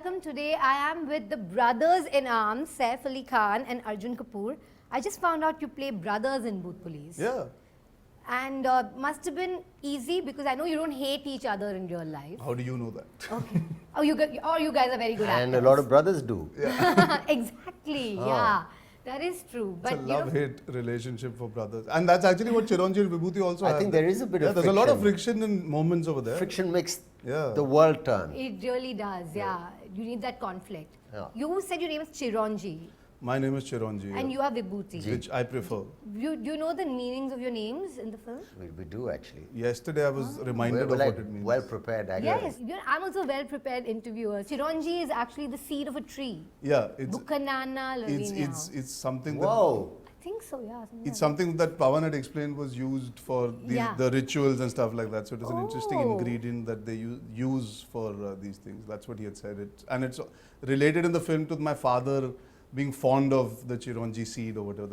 welcome. Today I am with the brothers in arms, Saif Ali Khan and Arjun Kapoor. I just found out you play brothers in Bhoot Police. Yeah. And must have been easy because I know you don't hate each other in real life. How do you know that? Okay. You guys are very good actors. And a lot of brothers do. Yeah. Exactly, yeah. That is true. It's But a love-hate relationship for brothers. And that's actually what Chiranjeev and Vibhuti also have. I think there is a bit of there's friction. a lot of friction in moments over there. Friction makes Yeah. the world turn. it really does, yeah. You need that conflict. Yeah. You said your name is Chiranjeev My name is Chiranjeev. and you are Vibhuti. Which I prefer. Do you know the meanings of your names in the film? We do actually. Yesterday I was reminded We're of like what it means. well prepared actually. Yes, I'm also a well-prepared interviewer. Chiranjeev is actually the seed of a tree. Yeah, it's Bukanana it's something that Whoa. I think so, yeah. it's something that Pawan had explained was used for the rituals and stuff like that. So it is an interesting Oh. ingredient that they use for these things. That's what he had said. And it's related in the film to my father being fond of the Chiranjeev seed or whatever.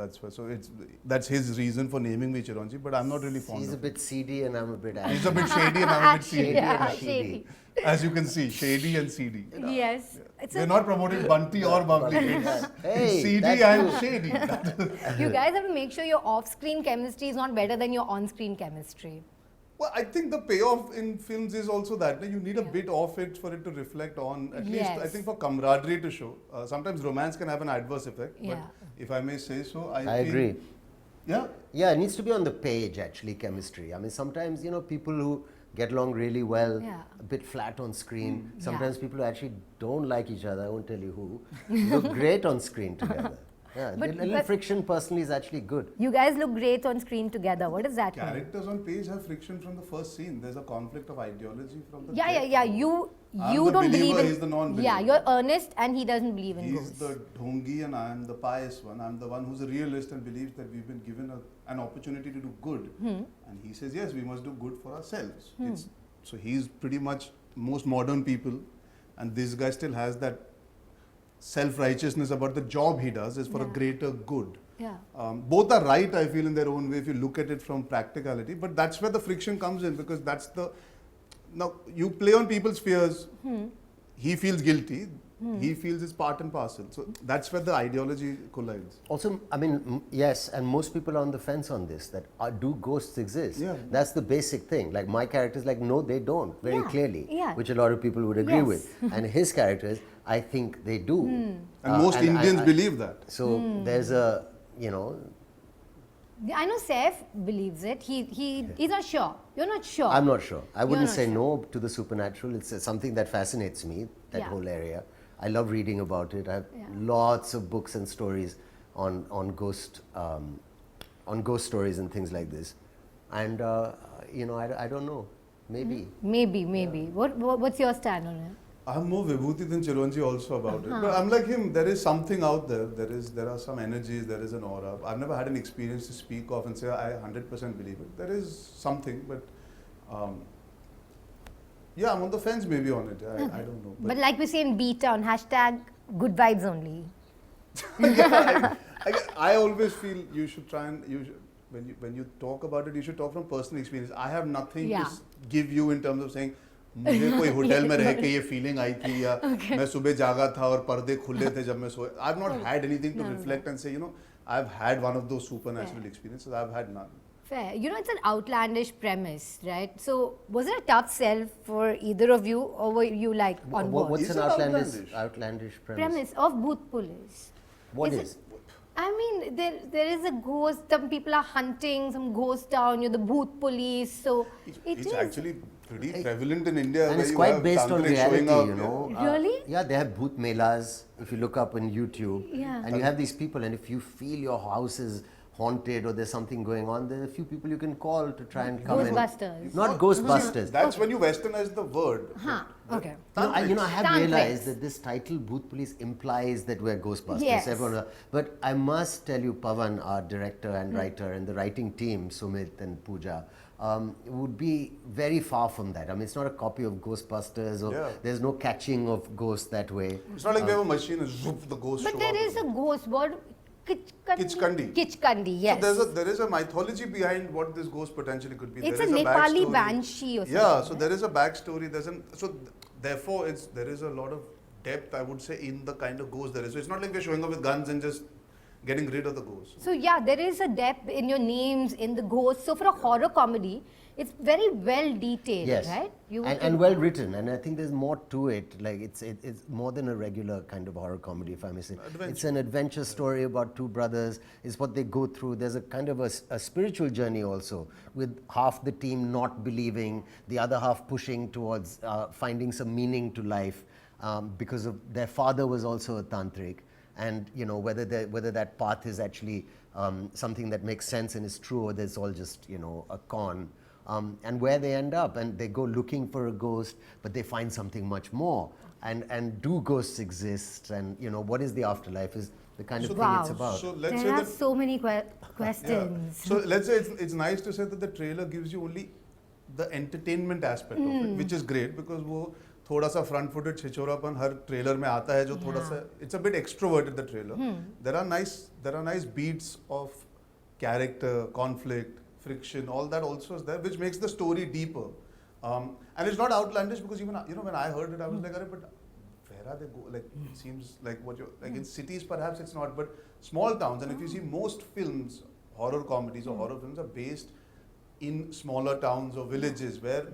That's his reason for naming me Chiranjeev. But I'm not really fond He's a of bit seedy and I'm a bit He's a bit shady and I'm a bit seedy. Yeah, Shady. shady. As you can see, shady and seedy. Yes. It's We're not promoting Bunty or Bubbly. It's Hey, seedy that's and you. shady. you guys have to make sure your off-screen chemistry is not better than your on-screen chemistry. Well, I think the payoff in films is also that you need a bit of it for it to reflect on, at least I think for camaraderie to show. Sometimes romance can have an adverse effect, Yeah. but if I may say so, I feel, agree. Yeah, Yeah, it needs to be on the page actually, chemistry. I mean sometimes, people who get along really well, a bit flat on screen. Sometimes people who actually don't like each other, I won't tell you who, look great on screen together. Yeah, But- a little friction personally is actually good. You guys look great on screen together. What does that mean? characters on page have friction from the first scene. There's a conflict of ideology from the Yeah. You I'm the don't believe believer, in. he's the non-believer. Yeah, you're earnest and he doesn't believe in He's ghosts. the dhongi and I am the pious one. I'm the one who's a realist and believes that we've been given an opportunity to do good. And he says, yes, we must do good for ourselves. So he's pretty much most modern people. And this guy still has that self-righteousness about the job he does is for a greater good. Yeah. Both are right, I feel, in their own way if you look at it from practicality. But that's where the friction comes in because that's the... Now, you play on people's fears. He feels guilty. He feels it's part and parcel. So that's where the ideology collides. Also, I mean, yes, and most people are on the fence on this, that do ghosts exist? Yeah. That's the basic thing. Like my character is like, no, they don't, very clearly, Yeah. which a lot of people would agree Yes. with. And his character is, I think they do. And most Indians believe that. So there's a, I know Saif believes it. He's not sure. You're not sure. I'm not sure. I wouldn't not say sure. no to the supernatural. It's something that fascinates me, that whole area. I love reading about it. I have lots of books and stories on ghost stories and things like this. And I don't know. Maybe. Maybe. What's your stand on it? I'm more Vibhuti than Chiranjeev also about it. But I'm like him, there is something out there. There are some energies, there is an aura. I've never had an experience to speak of and say I 100% believe it. There is something, but I'm on the fence maybe on it. I don't know. But like we say in beta on hashtag good vibes only. I always feel you should try and when you talk about it, you should talk from personal experience. I have nothing to give you in terms of saying मुझे कोई hotel में रह के ये feeling आई थी या मैं सुबह जागा था और पर्दे खुले थे जब मैं सोया. I've not had anything to reflect and say, I've had one of those supernatural experiences. I've had none. Fair. It's an outlandish premise, right? So was it a tough sell for either of you or were you like on board? What's Is an it outlandish premise? Premise of Bhoot Police. What Is is? I mean, there is a ghost. Some people are hunting some ghost town. You're the Bhoot Police, so It's actually pretty prevalent in India. And where it's you quite have based on tantrics reality, showing up. Really? Yeah, they have bhoot melas, if you look up on YouTube. Yeah. And you have these people, and if you feel your house is haunted or there's something going on, there are a few people you can call to try and come in. Ghostbusters. Not Ghostbusters. That's when you westernize the word. Okay. No, I have Tantrics. realized that this title Bhoot Police implies that we're Ghostbusters. Yes. Everyone, but I must tell you, Pawan, our director and writer, and the writing team, Sumit and Pooja, would be very far from that. I mean, it's not a copy of Ghostbusters, or there's no catching of ghosts that way. It's not like we have a machine and zoop, the ghost But show there up. is a ghost word. Kichkandi. Kichkandi, yes. So there is a mythology behind what this ghost potentially could be. It's there a is Nepali backstory. banshee or something. Yeah, so there is a backstory. Therefore, there is a lot of depth, I would say, in the kind of ghost there is. So it's not like we're showing up with guns and just getting rid of the ghost. So yeah, there is a depth in your names, in the ghosts. So for a horror comedy, it's very well detailed, Yes. right? And well written, and I think there's more to it. Like it's more than a regular kind of horror comedy, if I may say. It's an adventure story about two brothers. It's what they go through. There's a kind of a spiritual journey also, with half the team not believing, the other half pushing towards finding some meaning to life, because of their father was also a tantric, and you know whether that path is actually something that makes sense and is true, or there's all just a con. And where they end up, and they go looking for a ghost, but they find something much more. And do ghosts exist? And what is the afterlife? Is the kind of thing it's about. So let's say There are that so many questions. So let's say it's nice to say that the trailer gives you only the entertainment aspect of it, which is great, because वो थोड़ा सा front footed छिछोरापन हर trailer में आता है जो थोड़ा सा it's a bit extroverted, the trailer. There are nice beats of character, conflict, friction, all that also is there, which makes the story deeper. And it's not outlandish, because even when I heard it, I was like, but where are they go? Like it seems like what you're like in cities perhaps it's not, but small towns. And if you see most films, horror comedies or horror films are based in smaller towns or villages where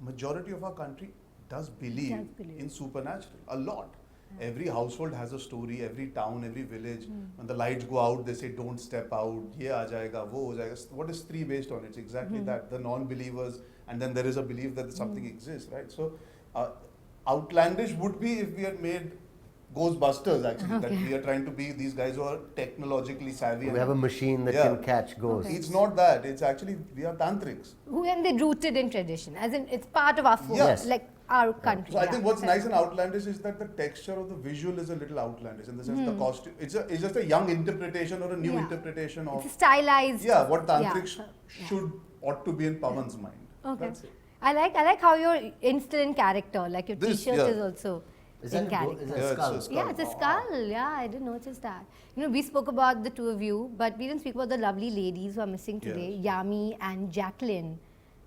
majority of our country does believe in supernatural a lot. Every household has a story, every town, every village. When the lights go out, they say, don't step out, ye aa jayega, wo ho jayega. What is Stree based on? It's exactly that, the non-believers, and then there is a belief that something exists, right? So, outlandish would be if we had made Ghostbusters, actually, that we are trying to be these guys who are technologically savvy. We have a machine that can catch ghosts. It's not that, it's actually, we are tantrics. And they're rooted in tradition, as in it's part of our food, like our country. So I think what's nice and outlandish is that the texture of the visual is a little outlandish, in the sense the costume, it's just a young interpretation or a new interpretation of... It's stylized. Yeah, what tantrics ought to be in Pawan's mind. Okay. That's it. I like how you're instilled in character, like your This, t-shirt is also Is in that character. is that a skull? It's a skull. Yeah, it's a skull. Yeah, I didn't notice that. We spoke about the two of you, but we didn't speak about the lovely ladies who are missing today, Yami and Jacqueline,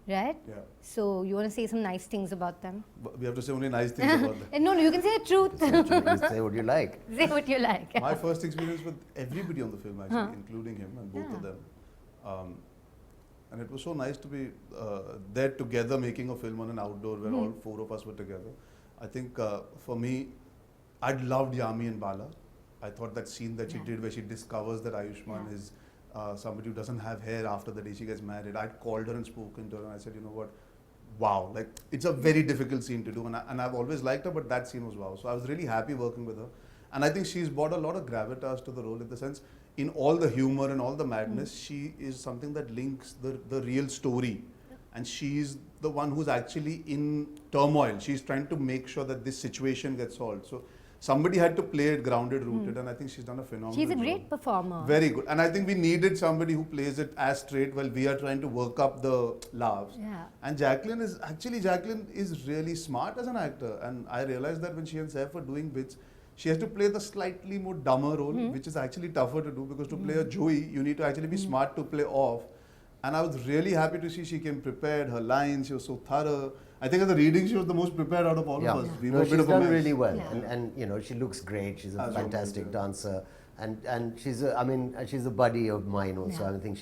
right? Yeah. So you want to say some nice things about them? But we have to say only nice things about them. No, you can say the truth. You say what you like. Say what you like. My first experience with everybody on the film, actually, including him and both of them. And it was so nice to be there together making a film on an outdoor where all four of us were together. I think for me, I'd loved Yami and Bala. I thought that scene that she did where she discovers that Ayushman is somebody who doesn't have hair after the day she gets married. I'd called her and spoken to her and I said, you know what, wow, like it's a very difficult scene to do, and I've always liked her, but that scene was wow. So I was really happy working with her. And I think she's brought a lot of gravitas to the role, in the sense, in all the humor and all the madness, she is something that links the real story. And she's the one who's actually in turmoil. She's trying to make sure that this situation gets solved. So somebody had to play it grounded, rooted, and I think she's done a phenomenal job. She's a great performer. Very good. And I think we needed somebody who plays it as straight while we are trying to work up the laughs. Yeah. And Jacqueline is really smart as an actor. And I realized that when she and Saif were doing bits, she has to play the slightly more dumber role, which is actually tougher to do, because to play a Joey, you need to actually be smart to play off. And I was really happy to see she came prepared, her lines, she was so thorough. I think at the reading, she was the most prepared out of all of us. We were a bit she's of a done mess. really well, Yeah. and she looks great. She's a fantastic yeah. dancer, and she's a buddy of mine also. Yeah. I think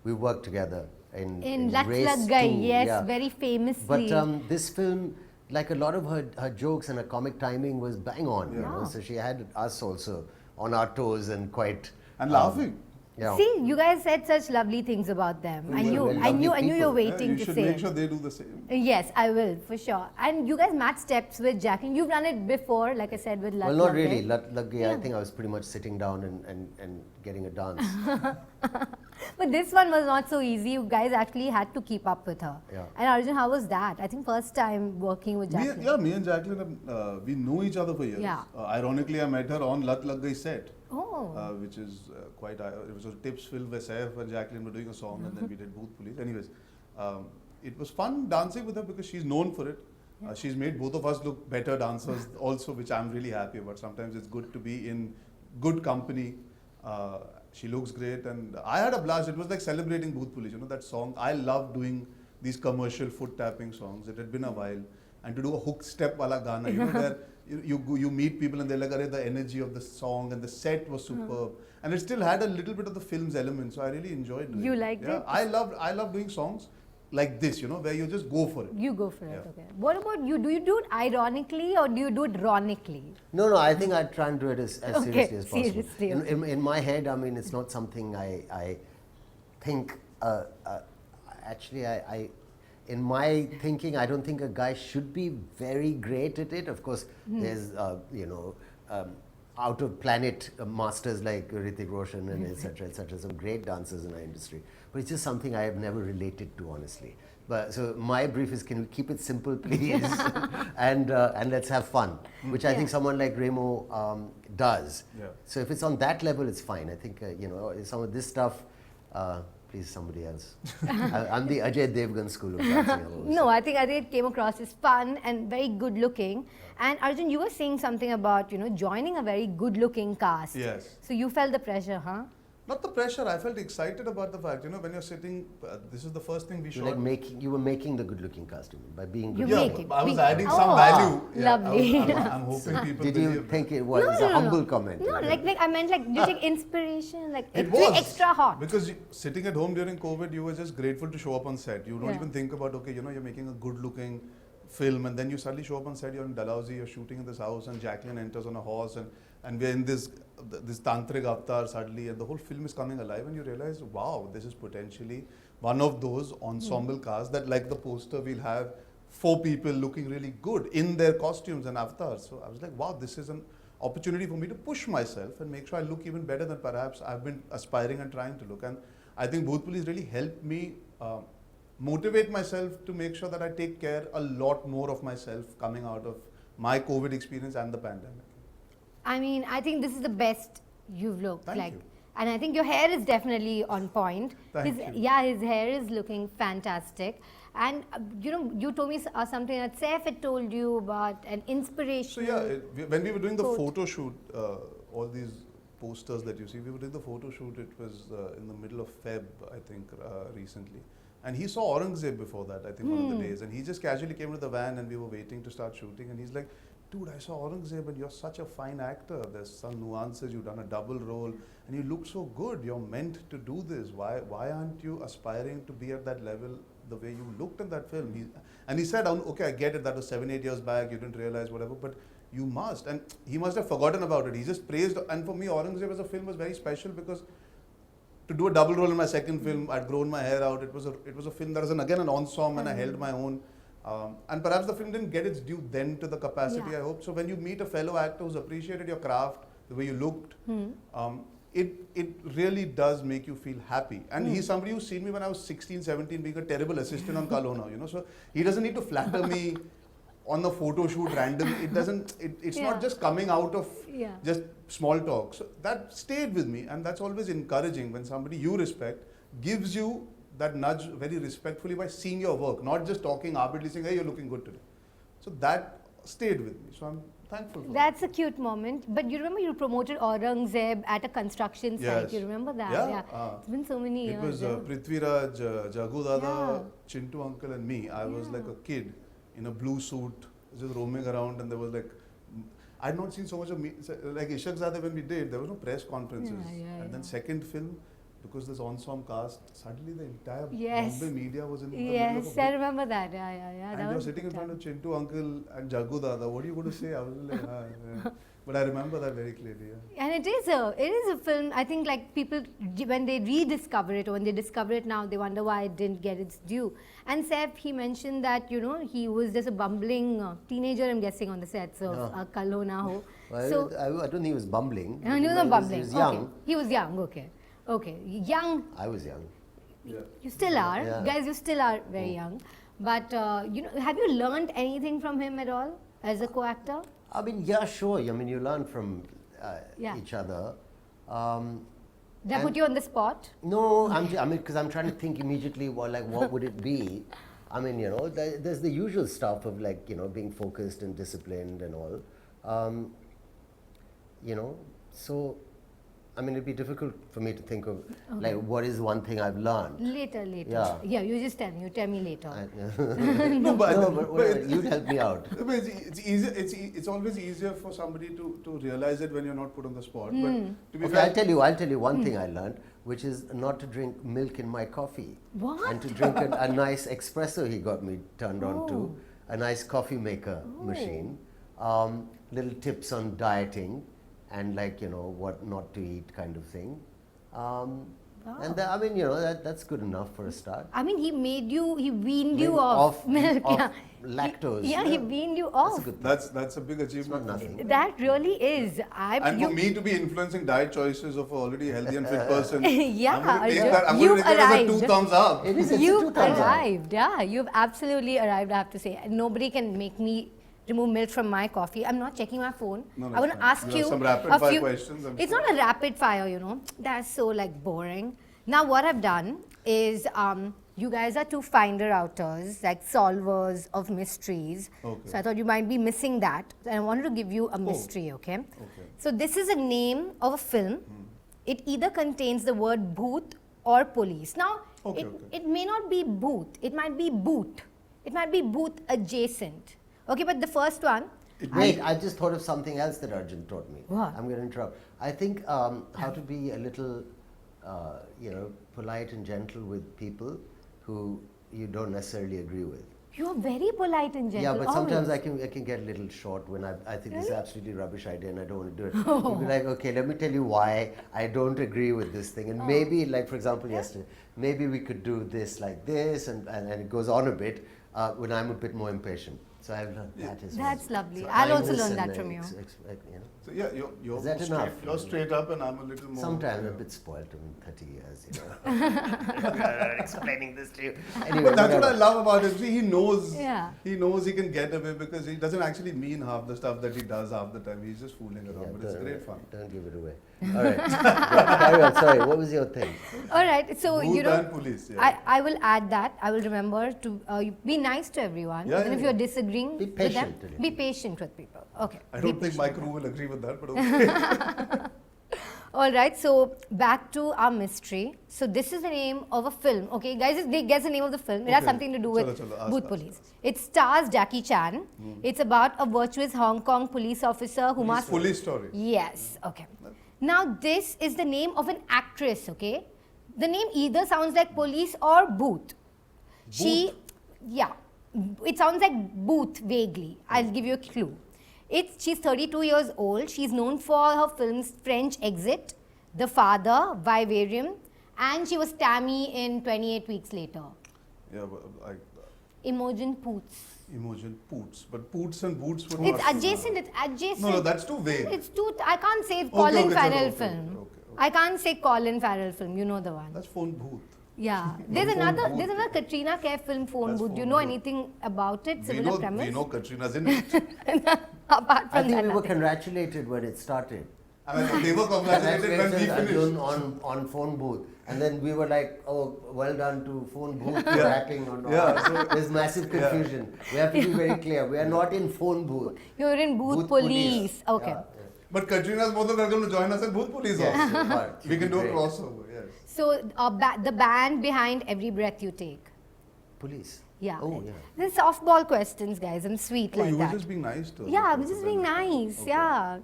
we worked together in Let's Race Lag Gai, 2, yes, very famously. But this film, like a lot of her jokes and her comic timing was bang on. You know, so she had us also on our toes and quite laughing. Yeah. See, you guys said such lovely things about them. I knew you were people. waiting You to should say. make sure they do the same. Yes, I will, for sure. And you guys match steps with Jacqueline. You've done it before, like I said, with Lat Well, not Lag really. Gai. Lat Lag Gai, I think I was pretty much sitting down and getting a dance. But this one was not so easy. You guys actually had to keep up with her. Yeah. And Arjun, how was that? I think first time working with Jacqueline. Me and Jacqueline, we know each other for years. Yeah. Ironically, I met her on Lat Lag Gai set. Oh. Which is it was a tips film where Saif and Jacqueline were doing a song, and then we did Bhoot Police. Anyways, it was fun dancing with her because she's known for it. She's made both of us look better dancers also, which I'm really happy about. Sometimes it's good to be in good company. She looks great, and I had a blast. It was like celebrating Bhoot Police, that song. I love doing these commercial foot tapping songs. It had been a while. And to do a hook step wala gana, where you meet people and they're like, "Arey, the energy of the song and the set was superb," and it still had a little bit of the film's element. So I really enjoyed doing You it. liked it? I love doing songs like this, where you just go for it. You go for it, Yeah. okay. What about you? Do you do it ironically or do you do it ironically? No, I think I try and do it as seriously as possible. Seriously, In my head, I mean, it's not something I think, actually, in my thinking, I don't think a guy should be very great at it. Of course, there's, out of planet masters like Hrithik Roshan and etc., some great dancers in our industry. But it's just something I have never related to, honestly. But so my brief is, can we keep it simple, please, and let's have fun, which I think someone like Remo does. Yeah. So if it's on that level, it's fine. I think some of this stuff. Please, somebody else. I'm the Ajay Devgan school of dancing. No, I think it came across as fun and very good looking. And Arjun, you were saying something about, joining a very good looking cast. Yes. So you felt the pressure, huh? Not the pressure. I felt excited about the fact, when you're sitting, this is the first thing we shot. You were making the good-looking costume by being good. I was adding some value. Lovely. I'm hoping people Did believe you think that. it was a humble comment? No, like I meant you take inspiration, It it's was extra hot. because sitting at home during COVID, you were just grateful to show up on set. You don't even think about, okay, you're making a good-looking film, and then you suddenly show up on set. You're in Dalhousie, you're shooting in this house, and Jacqueline enters on a horse, and we're in this tantric avatar suddenly, and the whole film is coming alive, and you realize, wow, this is potentially one of those ensemble casts that, like the poster, we'll have 4 people looking really good in their costumes and avatars. So I was like, wow, this is an opportunity for me to push myself and make sure I look even better than perhaps I've been aspiring and trying to look. And I think Bhoot Police really helped me motivate myself to make sure that I take care a lot more of myself coming out of my COVID experience and the pandemic. I mean, I think this is the best you've looked Thank like. you. And I think your hair is definitely on point. Thank you. Yeah, his hair is looking fantastic. And you told me something that Saif had told you about an inspiration. So when we were doing the quote. photo shoot, all these posters that you see, we were doing the photo shoot. It was in the middle of Feb, I think, recently. And he saw Aurangzeb before that, I think, one of the days. And he just casually came to the van and we were waiting to start shooting. And he's like, dude, I saw Aurangzeb and you're such a fine actor. There's some nuances, you've done a double role and you look so good. You're meant to do this. Why aren't you aspiring to be at that level the way you looked in that film? He said, okay, I get it, that was 7-8 years back, you didn't realize whatever, but you must. And he must have forgotten about it. He just praised, and for me, Aurangzeb as a film was very special because to do a double role in my second film, I'd grown my hair out. It was a film that was again an ensemble and I held my own. And perhaps the film didn't get its due then to the capacity I hope. So when you meet a fellow actor who's appreciated your craft, the way you looked, it really does make you feel happy. And he's somebody who's seen me when I was 16, 17 being a terrible assistant on Kalona, so he doesn't need to flatter me on the photo shoot randomly. It's not just coming out of just small talk. So that stayed with me, and that's always encouraging when somebody you respect gives you that nudge very respectfully by seeing your work, not just talking arbitrarily saying, hey, you're looking good today. So that stayed with me. So I'm thankful for That's a cute moment. But you remember you promoted Aurangzeb at a construction site. Yes. You remember that? Yeah. It's been so many It years. was Prithviraj, Jagu Dada, Chintu uncle and me. I was like a kid in a blue suit, just roaming around, and there was like, I'd not seen so much of me, like Ishak Zade when we did, there was no press conferences. And then second film, because this ensemble cast, suddenly the entire Bombay media was in the middle of a I remember that. Yeah. and you're sitting in front of Chintu uncle and Jagu Dada. What are you going to say? I was like, But I remember that very clearly. Yeah. And it is a film. I think like people when they rediscover it or when they discover it now, they wonder why it didn't get its due. And Saif, he mentioned that he was just a bumbling teenager. I'm guessing on the sets of Kalona Ho. Well, So I don't think he was bumbling. no, he was not bumbling. He was young. Okay. He was young. Okay, young. I was young. You still are, Yeah. guys. You still are very young. But have you learned anything from him at all as a co-actor? I mean, yeah, sure. I mean, you learn from each other. Did I put you on the spot? No, because I'm trying to think immediately. What would it be? I mean, there's the usual stuff of being focused and disciplined and all. So I mean, it'd be difficult for me to think of like what is one thing I've learned. Later. Yeah. You just tell me. You tell me later. No, but, No, but you'd help me out. but it's easier. It's always easier for somebody to realize it when you're not put on the spot. But to be Okay, fair, I'll tell you one thing I learned, which is not to drink milk in my coffee. What? And to drink a nice espresso he got me turned on to, Oh. a nice coffee maker machine. Little tips on dieting and like, what not to eat kind of thing. And I mean, that's good enough for a start. I mean, he weaned you off milk. Off Yeah. lactose. He weaned you That's a off. good thing. that's a big achievement. not nothing. That really is. And for me to be influencing diet choices of an already healthy and fit person, Yeah, I'm going to take Arjun, that. I'm you've going to take it as a arrived. 2 thumbs up. It is, it's a You've 2 thumbs up. arrived. Yeah, you've absolutely arrived, I have to say. Nobody can make me remove milk from my coffee. I'm not checking my phone. No, I want to fine. ask You you have some rapid a fire few questions, I'm It's sure. not a rapid fire, That's so like boring. Now what I've done is you guys are 2 finder-outers, like solvers of mysteries. Okay. So I thought you might be missing that. And I wanted to give you a mystery, okay? So this is a name of a film. It either contains the word Bhoot or Police. Now, it may not be Bhoot. It might be Boot. It might be Bhoot adjacent. Okay, but the first one. Wait, I just thought of something else that Arjun taught me. What? I'm going to interrupt. I think how to be a little, polite and gentle with people who you don't necessarily agree with. You are very polite and gentle. Yeah, but sometimes always. I can get a little short when I think this is absolutely rubbish idea and I don't want to do it. You'll be like, okay, let me tell you why I don't agree with this thing. And maybe, like for example, yesterday, maybe we could do this like this, and it goes on a bit when I'm a bit more impatient. So I've learned that as well. That's lovely. So I'll also kindness learn and, that from you. So yeah, you're Is that straight, enough? You're straight up, and I'm a little more. Sometimes I'm a bit spoiled in 30 years, explaining this to you. Anyway, But that's what I whatever. love about him. See, he knows. Yeah. He knows he can get away because he doesn't actually mean half the stuff that he does half the time. He's just fooling around, Yeah, but it's great fun. Don't give it away. All right. Carry on. Sorry, what was your thing? All right, so Bhoot and Police. Yeah. I will add that. I will remember to be nice to everyone. Yeah, and yeah, if yeah. you're disagreeing Be with patient them, a little be patient with people. Okay. I be don't think patient. my crew will agree with that, but okay. All right, so back to our mystery. So this is the name of a film. Okay, guys, they guess the name of the film. It has Okay. something to do with Chalo, ask, Bhoot ask, Police. It stars Jackie Chan. It's about a virtuous Hong Kong police officer who must... Police story. Yes, okay. Now this is the name of an actress, okay? The name either sounds like police or Booth. It sounds like Booth vaguely. I'll give you a clue. She's 32 years old. She's known for her films French Exit, The Father, Vivarium, and she was Tammy in 28 Weeks Later. Yeah, but like Imogen Poots. Imogen Poots, but Poots and Boots would It's not. adjacent. It's adjacent. No, that's too vague. It's too. I can't say Colin okay, Farrell okay, film. okay. I can't say Colin Farrell film. You know the one. That's phone booth. Yeah. There's Phone another. booth. There's another Katrina Kaif film, Phone That's Booth. Do you Phone know Booth. anything about it? We Similar premise. know Katrina's in it. Apart I from think that, we were nothing. congratulated when it started. I mean, they were congratulated when we Arjun finished. on Phone Booth. And then we were like, oh, well done to Phone Booth for Yeah. acting on. Yeah, so- There's massive confusion. We have to be very clear. We are not in Phone Booth. You're in Booth Booth Police. Okay. Yeah, But Katrina's more than welcome to join us in Bhoot Police Yes, also. but We can do a great. crossover, yes. So the band behind Every Breath You Take. Police. Yeah. Oh, yeah. They're softball questions, guys. I'm sweet Oh, like you were that. just being nice to us. Yeah, I was just being nice. Okay. Yeah,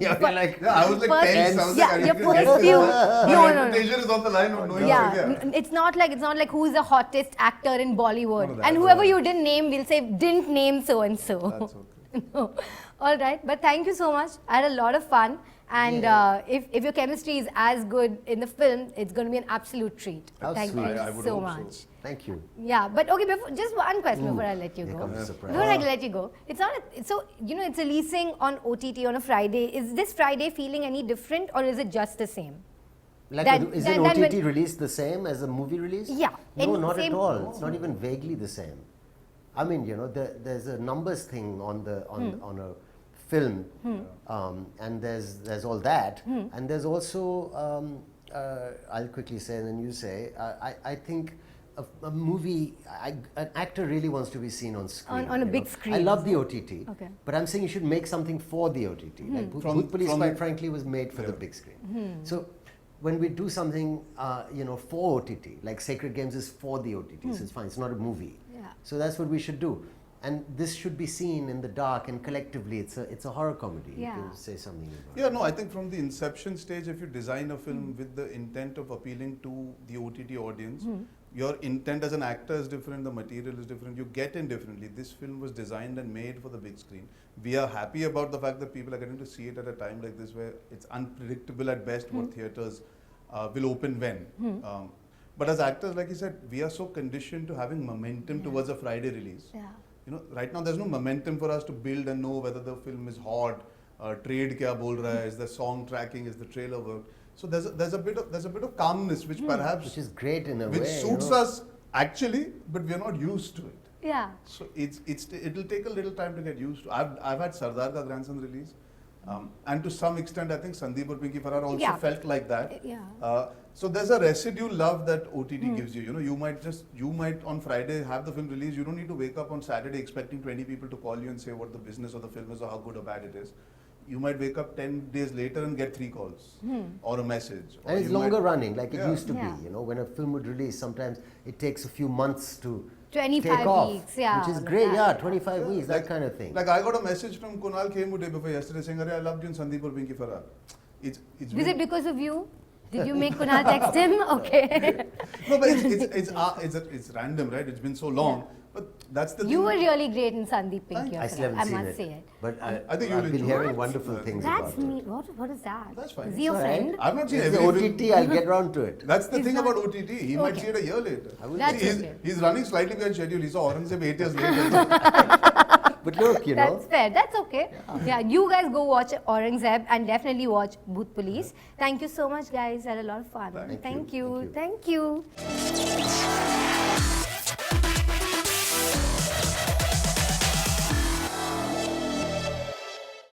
Yeah, we're like, Yeah, I was like First- tense. I was yeah, like, I your need to get first this few- out. no, My no, no. reputation is on the line of knowing Yeah, trivia. it's not like who's the hottest actor in Bollywood, No, no, and that's whoever all you right. didn't name, we'll say didn't name so and so. That's okay. No. All right, but thank you so much. I had a lot of fun, and Yeah. if your chemistry is as good in the film, it's going to be an absolute treat. How Thank sweet. you I would so hope so. much. thank you. Yeah, but okay, just one question before I let you Here go. comes the surprise. Before I let you go, it's not so it's releasing on OTT on a Friday. Is this Friday feeling any different, or is it just the same? Like, is then an when- OTT release the same as a movie release? Yeah, No, any not same- at all. It's not even vaguely the same. I mean, there's a numbers thing on a film, and there's all that, and there's also I'll quickly say and then you say. I think a movie, an actor really wants to be seen on screen. On a you big know. screen. I love the OTT, Okay. but I'm saying you should make something for the OTT. Like Bhoot Police, quite frankly, was made for the big screen. So when we do something, for OTT, like Sacred Games is for the OTT, so it's fine. It's not a movie. Yeah. So that's what we should do. And this should be seen in the dark, and collectively, it's a horror comedy. Yeah. You can say something about Yeah, no, I think from the inception stage, if you design a film with the intent of appealing to the OTT audience, your intent as an actor is different, the material is different, you get in differently. This film was designed and made for the big screen. We are happy about the fact that people are getting to see it at a time like this where it's unpredictable at best what theatres will open when. But as actors, like you said, we are so conditioned to having momentum towards a Friday release. Yeah. Right now there's no momentum for us to build and know whether the film is hot, trade kya bol raha hai, is the song tracking, is the trailer work. So there's a bit of calmness which perhaps which is great in a which way. suits us actually, but we're not used to it. Yeah. So it'll take a little time to get used to. I've had Sardar ka grandson release, and to some extent I think Sandeep or Pinky Farrar also felt like that. Yeah. So there's a residue love that OTT gives you. You might on Friday have the film released. You don't need to wake up on Saturday expecting 20 people to call you and say what the business of the film is or how good or bad it is. You might wake up 10 days later and get 3 calls or a message. And it's longer running, like it Yeah. used to Yeah. be. When a film would release, sometimes it takes a few months to 25 take off, weeks, yeah, which is like great. that. 25 weeks, that kind of thing. Like I got a message from Kunal Khemu day before yesterday saying, "Arey, I loved you in Sandeep or Pinky Farrar." It's Is been- it because of you? Did you make Kunal text him? Okay. No, but it's random, right? It's been so long. But that's the You thing. were really great in Sandeep Pinky. I still haven't I seen must it. say it. But I think I've you'll been enjoy hearing it. wonderful things That's about me. it. What is that? That's fine. Is he your It's all right. friend? I've not seen It's every the film. OTT, I'll get round to it. That's the He's thing not- about OTT. He might Okay. see it a year later. That's See, okay. he's running slightly behind schedule. He saw Aurangzeb 8 years later. But look, That's fair. That's okay. Yeah, you guys go watch Aurangzeb and definitely watch Bhoot Police. Thank you so much, guys. Had a lot of fun. Thank you. Thank you.